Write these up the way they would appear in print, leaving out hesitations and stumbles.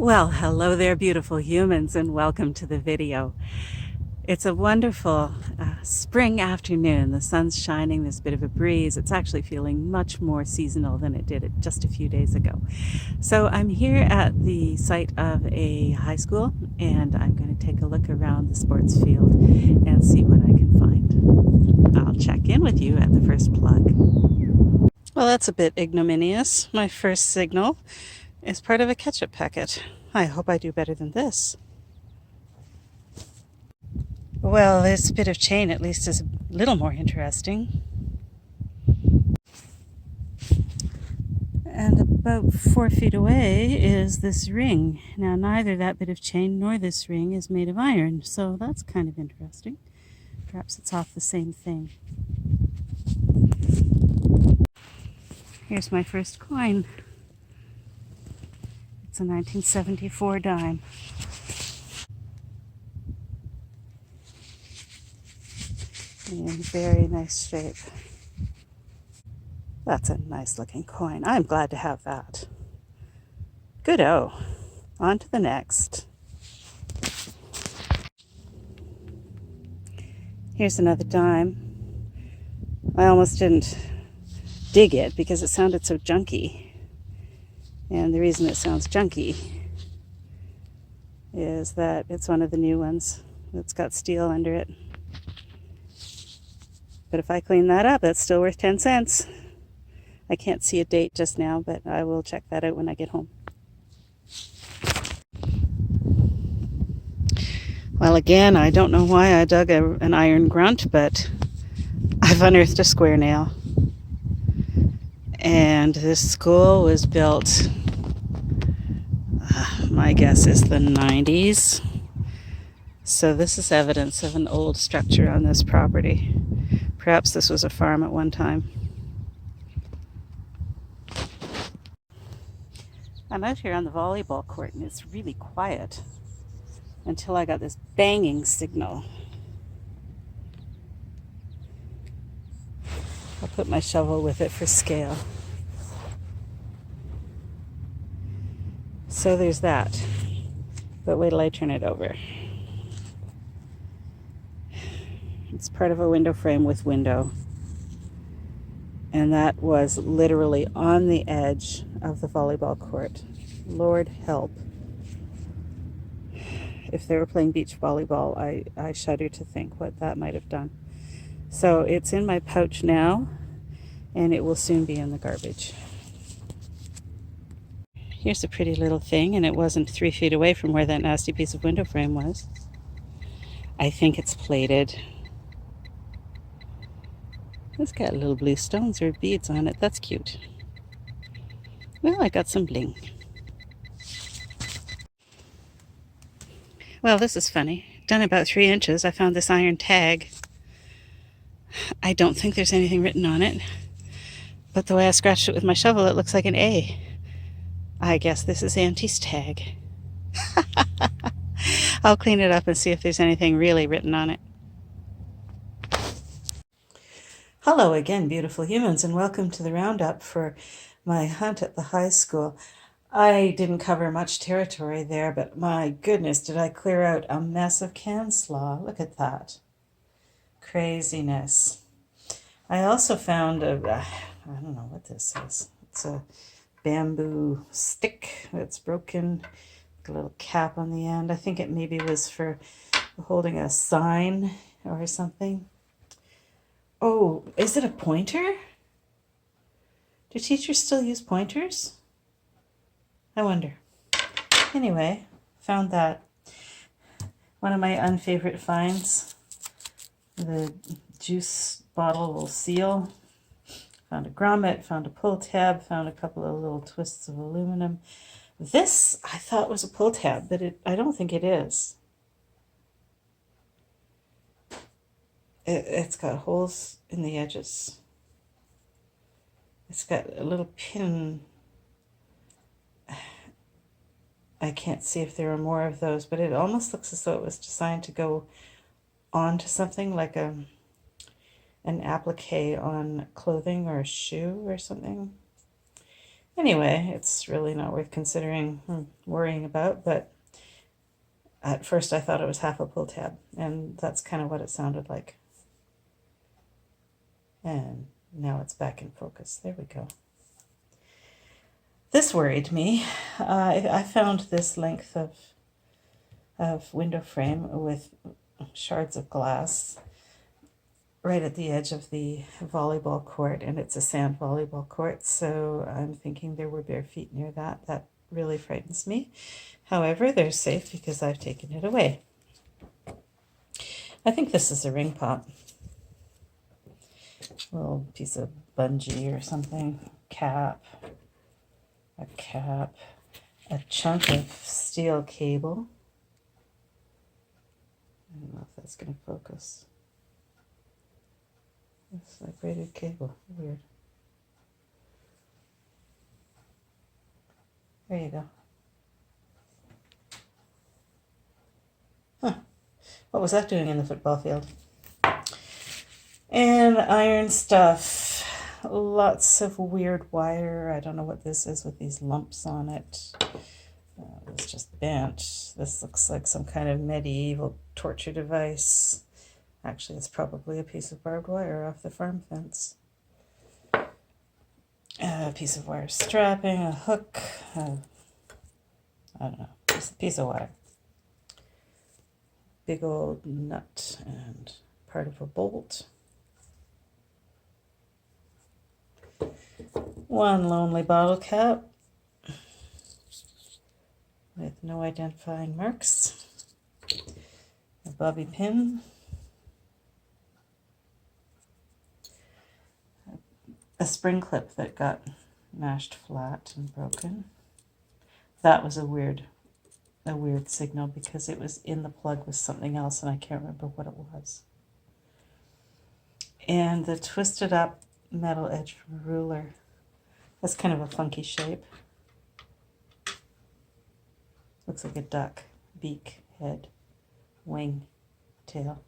Well, hello there, beautiful humans, and welcome to the video. It's a wonderful spring afternoon. The sun's shining, there's a bit of a breeze. It's actually feeling much more seasonal than it did just a few days ago. So I'm here at the site of a high school, and I'm going to take a look around the sports field and see what I can find. I'll check in with you at the first plug. Well, that's a bit ignominious. My first signal is part of a ketchup packet. I hope I do better than this. Well, this bit of chain at least is a little more interesting. And about 4 feet away is this ring. Now, neither that bit of chain nor this ring is made of iron, so that's kind of interesting. Perhaps it's off the same thing. Here's my first coin. It's a 1974 dime. In very nice shape. That's a nice looking coin. I'm glad to have that. Good-o. On to the next. Here's another dime. I almost didn't dig it because it sounded so junky. And the reason it sounds junky is that it's one of the new ones. It's got steel under it. But if I clean that up, that's still worth 10 cents. I can't see a date just now, but I will check that out when I get home. Well, again, I don't know why I dug an iron grunt, but I've unearthed a square nail. And this school was built, my guess is the 90s. So this is evidence of an old structure on this property. Perhaps this was a farm at one time. I'm out here on the volleyball court and it's really quiet until I got this banging signal. I'll put my shovel with it for scale. So there's that. But wait till I turn it over. It's part of a window frame with window. And that was literally on the edge of the volleyball court. Lord help. If they were playing beach volleyball, I shudder to think what that might have done. So it's in my pouch now, and it will soon be in the garbage. Here's a pretty little thing, and it wasn't 3 feet away from where that nasty piece of window frame was. I think it's plated. It's got little blue stones or beads on it. That's cute. Well, I got some bling. Well, this is funny. Done about 3 inches, I found this iron tag. I don't think there's anything written on it, but the way I scratched it with my shovel, it looks like an A. I guess this is Antie's tag. I'll clean it up and see if there's anything really written on it. Hello again, beautiful humans, and welcome to the roundup for my hunt at the high school. I didn't cover much territory there, but my goodness, did I clear out a mess of can slaw. Look at that. Craziness. I also found I don't know what this is. It's a bamboo stick that's broken, a little cap on the end. I think it maybe was for holding a sign or something. Oh, is it a pointer? Do teachers still use pointers? I wonder. Anyway, found that. One of my unfavorite finds. The juice bottle seal. Found a grommet, found a pull tab, found a couple of little twists of aluminum. This I thought was a pull tab, but I don't think it is. It's got holes in the edges. It's got a little pin. I can't see if there are more of those, but it almost looks as though it was designed to go onto something like an applique on clothing or a shoe or something. Anyway, it's really not worth considering worrying about, but at first I thought it was half a pull tab, and that's kind of what it sounded like. And now it's back in focus. There we go. This worried me. I found this length of window frame with shards of glass right at the edge of the volleyball court, and it's a sand volleyball court, so I'm thinking there were bare feet near that. That really frightens me. However, they're safe because I've taken it away. I think this is a ring pop. A little piece of bungee or something. Cap. A cap. A chunk of steel cable. I don't know if that's going to focus. It's like braided cable. Weird. There you go. Huh. What was that doing in the football field? And iron stuff. Lots of weird wire. I don't know what this is with these lumps on it. It's just bent. This looks like some kind of medieval torture device. Actually, it's probably a piece of barbed wire off the farm fence. A piece of wire strapping, a hook, I don't know, piece of wire. Big old nut and part of a bolt. One lonely bottle cap with no identifying marks. A bobby pin. A spring clip that got mashed flat and broken. That was a weird signal because it was in the plug with something else and I can't remember what it was. And the twisted up metal edge from a ruler. That's kind of a funky shape. Looks like a duck. Beak, head, wing, tail.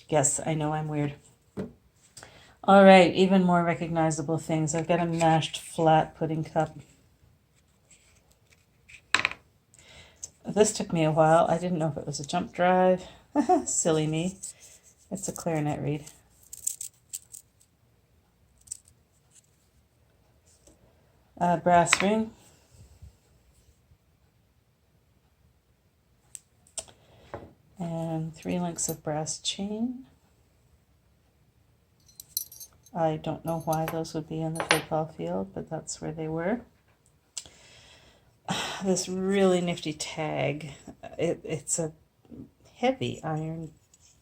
Yes, I know I'm weird. All right, even more recognizable things. I've got a mashed flat pudding cup. This took me a while. I didn't know if it was a jump drive. Silly me. It's a clarinet reed. A brass ring. And 3 links of brass chain. I don't know why those would be in the football field, but that's where they were. This really nifty tag. It's a heavy iron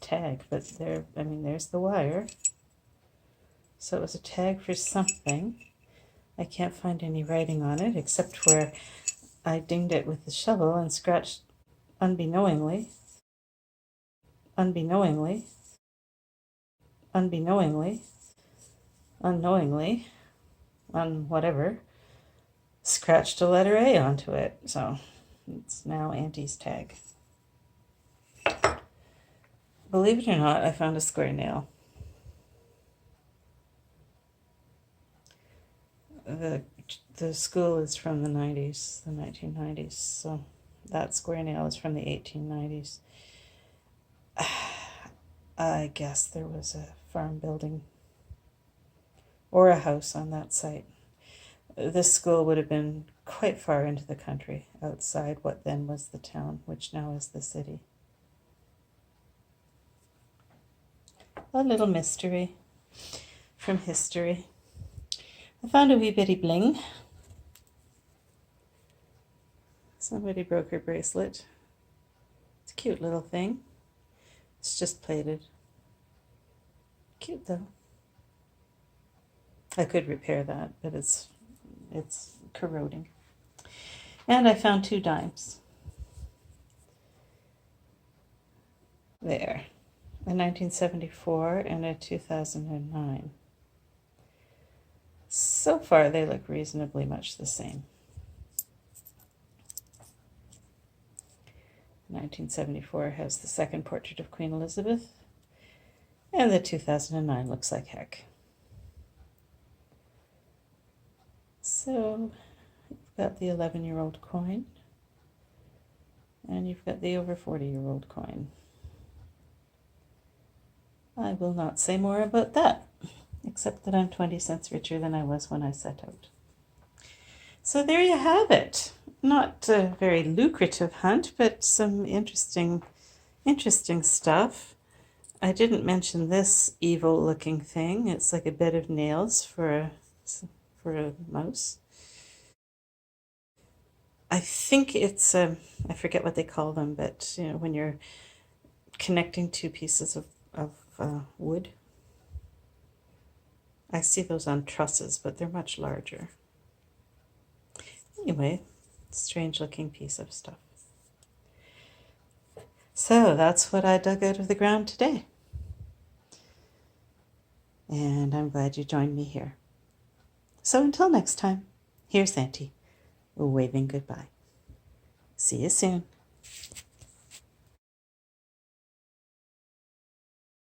tag, but there's the wire. So it was a tag for something. I can't find any writing on it except where I dinged it with the shovel and scratched unknowingly on whatever, scratched a letter A onto it. So it's now Antie's tag. Believe it or not, I found a square nail. The school is from the 90s, the 1990s, so that square nail is from the 1890s. I guess there was a farm building or a house on that site. This school would have been quite far into the country, outside what then was the town, which now is the city. A little mystery from history. I found a wee bitty bling. Somebody broke her bracelet. It's a cute little thing. It's just plated. Cute though. I could repair that, but it's corroding. And I found 2 dimes. There. A 1974 and a 2009. So far they look reasonably much the same. 1974 has the second portrait of Queen Elizabeth, and the 2009 looks like heck. So you've got the 11-year-old coin, and you've got the over 40-year-old coin. I will not say more about that, except that I'm 20 cents richer than I was when I set out. So there you have it. Not a very lucrative hunt, but some interesting stuff. I didn't mention this evil-looking thing. It's like a bed of nails for a mouse. I think it's I forget what they call them, but you know, when you're connecting two pieces of wood. I see those on trusses, but they're much larger. Anyway, strange looking piece of stuff. So that's what I dug out of the ground today. And I'm glad you joined me here. So until next time, here's Auntie, waving goodbye. See you soon.